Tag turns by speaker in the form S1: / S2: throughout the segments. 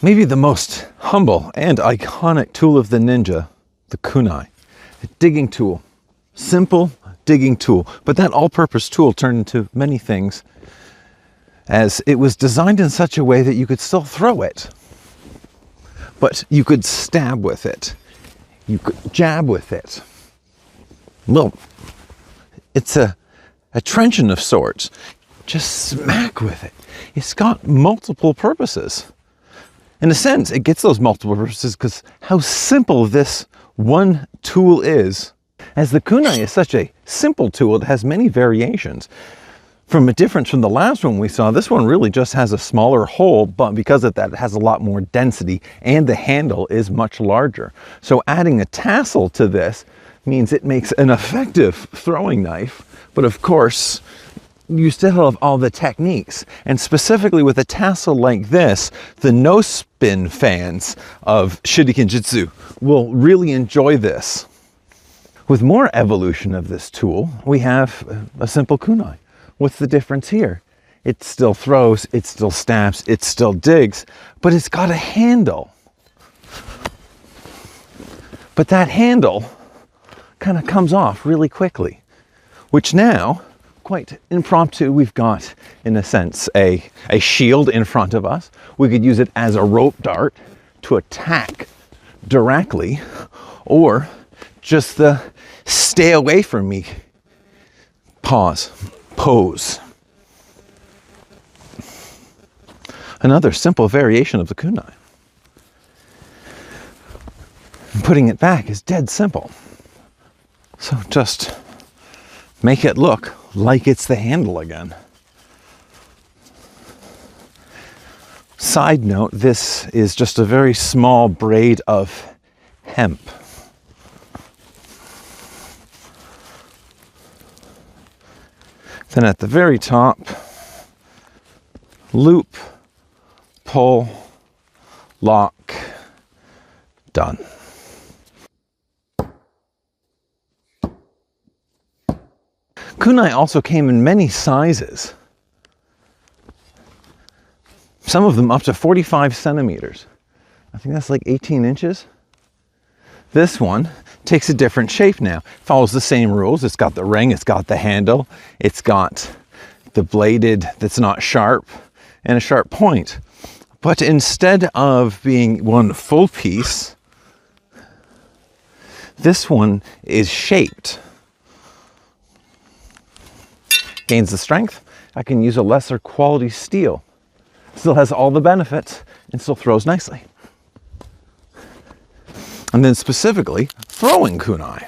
S1: Maybe the most humble and iconic tool of the ninja, the kunai, a digging tool. Simple digging tool, but that all-purpose tool turned into many things as it was designed in such a way that you could still throw it, but you could stab with it, you could jab with it. Well, it's a truncheon of sorts. Just smack with it. It's got multiple purposes. In a sense, it gets those multiple purposes because how simple this one tool is. As the kunai is such a simple tool, it has many variations. From a difference from the last one we saw, this one really just has a smaller hole, but because of that, it has a lot more density and the handle is much larger. So adding a tassel to this means it makes an effective throwing knife, but of course, you still have all the techniques. And specifically with a tassel like this, the no-spin fans of shuriken jutsu will really enjoy this. With more evolution of this tool, we have a simple kunai. What's the difference here? It still throws, it still stabs, it still digs, but it's got a handle. But that handle kind of comes off really quickly, which now, quite impromptu, we've got, in a sense, a shield in front of us. We could use it as a rope dart to attack directly, or just the stay away from me pose. Another simple variation of the kunai. Putting it back is dead simple. So just make it look like it's the handle again. Side note, this is just a very small braid of hemp. Then at the very top, loop, pull, lock, done. Kunai also came in many sizes. Some of them up to 45 centimeters. I think that's like 18 inches. This one takes a different shape now. Follows the same rules. It's got the ring, it's got the handle, it's got the bladed that's not sharp, and a sharp point. But instead of being one full piece, this one is shaped. Gains the strength. I can use a lesser quality steel. Still has all the benefits and still throws nicely. And then specifically, throwing kunai.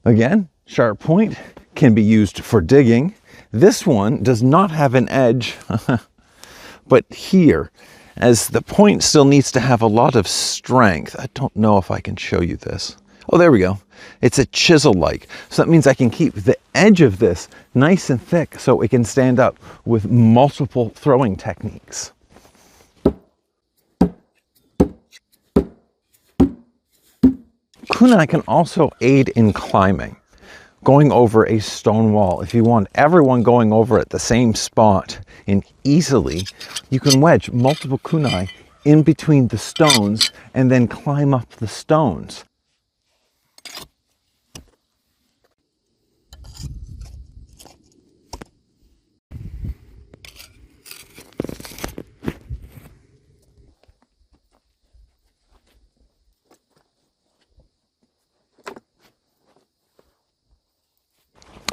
S1: Again, sharp point can be used for digging. This one does not have an edge, but here, as the point still needs to have a lot of strength. I don't know if I can show you this. Oh, there we go. It's a chisel-like. So that means I can keep the edge of this nice and thick so it can stand up with multiple throwing techniques. Kunai can also aid in climbing, going over a stone wall. If you want everyone going over at the same spot and easily, you can wedge multiple kunai in between the stones and then climb up the stones.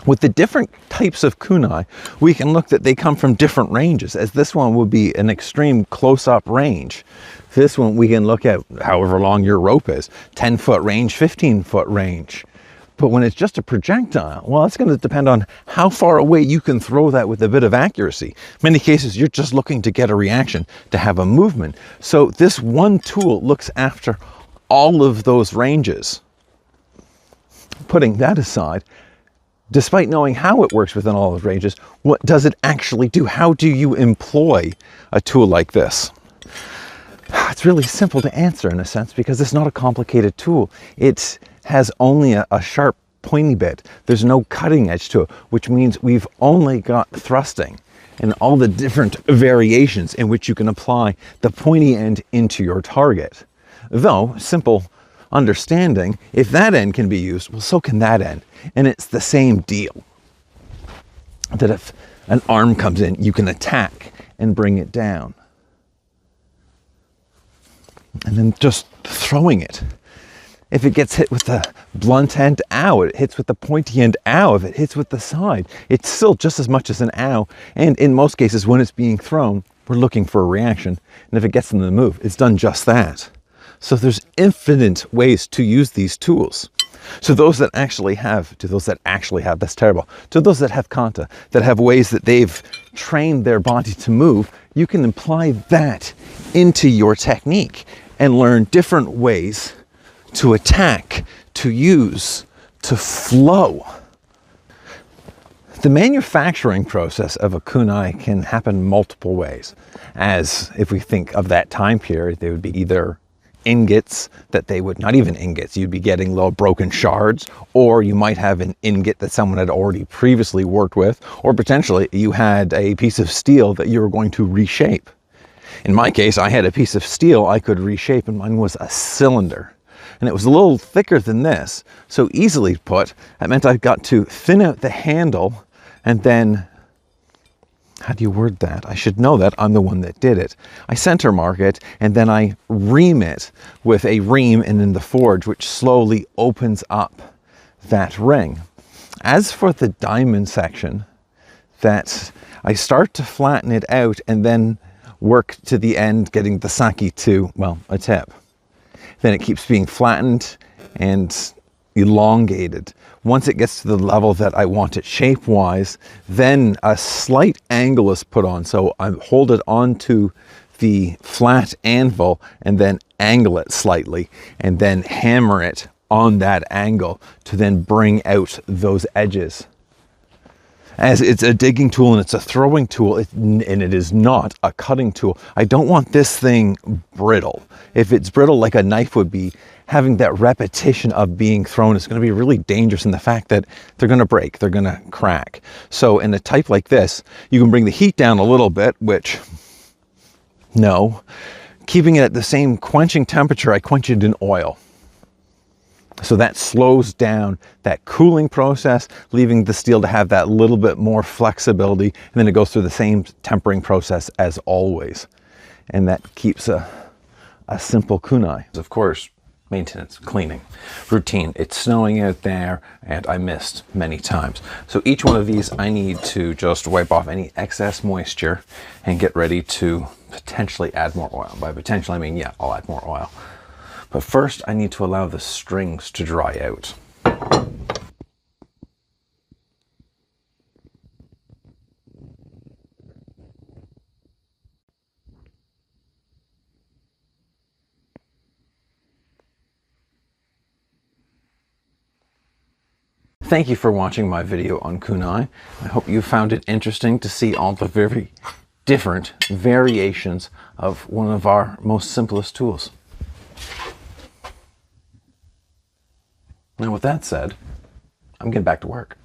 S1: With the different types of kunai, we can look that they come from different ranges, as this one would be an extreme close-up range. This one we can look at however long your rope is, 10-foot range, 15-foot range. But when it's just a projectile, well, it's going to depend on how far away you can throw that with a bit of accuracy. In many cases, you're just looking to get a reaction, to have a movement. So this one tool looks after all of those ranges. Putting that aside, despite knowing how it works within all those ranges, what does it actually do? How do you employ a tool like this? It's really simple to answer in a sense because it's not a complicated tool. It has only a sharp pointy bit. There's no cutting edge to it, which means we've only got thrusting. and all the different variations in which you can apply the pointy end into your target. Though, simple understanding, if that end can be used, well, so can that end. And it's the same deal. That if an arm comes in, you can attack and bring it down. And then just throwing it. If it gets hit with the blunt end, ow. It hits with the pointy end, ow. If it hits with the side, it's still just as much as an ow. And in most cases, when it's being thrown, we're looking for a reaction. And if it gets them to move, it's done just that. So there's infinite ways to use these tools. So those that actually have, that's terrible. To those that have kata, that have ways that they've trained their body to move, you can apply that into your technique and learn different ways to attack, to use, to flow. The manufacturing process of a kunai can happen multiple ways. As if we think of that time period, they would be either ingots that they would, not even ingots, you'd be getting little broken shards, or you might have an ingot that someone had already previously worked with, or potentially you had a piece of steel that you were going to reshape. In my case, I had a piece of steel I could reshape, and mine was a cylinder. And it was a little thicker than this, so easily put, that meant I got to thin out the handle and then, how do you word that? I should know that, I'm the one that did it. I center mark it and then I ream it with a ream and then the forge, which slowly opens up that ring. As for the diamond section, that I start to flatten it out and then work to the end, getting the sake to, well, a tip. Then it keeps being flattened and elongated. Once it gets to the level that I want it shape-wise, then a slight angle is put on. So I hold it onto the flat anvil and then angle it slightly and then hammer it on that angle to then bring out those edges. As it's a digging tool and it's a throwing tool, and it is not a cutting tool. I don't want this thing brittle. If it's brittle like a knife would be, having that repetition of being thrown is going to be really dangerous in the fact that they're going to break, they're going to crack. So in a type like this, you can bring the heat down a little bit, which, no. Keeping it at the same quenching temperature, I quench it in oil. So that slows down that cooling process, leaving the steel to have that little bit more flexibility, and then it goes through the same tempering process as always. And that keeps a simple kunai. Of course, maintenance, cleaning, routine. It's snowing out there and I missed many times. So each one of these I need to just wipe off any excess moisture and get ready to potentially add more oil. By potentially I mean, yeah, I'll add more oil. But first, I need to allow the strings to dry out. Thank you for watching my video on kunai. I hope you found it interesting to see all the very different variations of one of our most simplest tools. Now with that said, I'm getting back to work.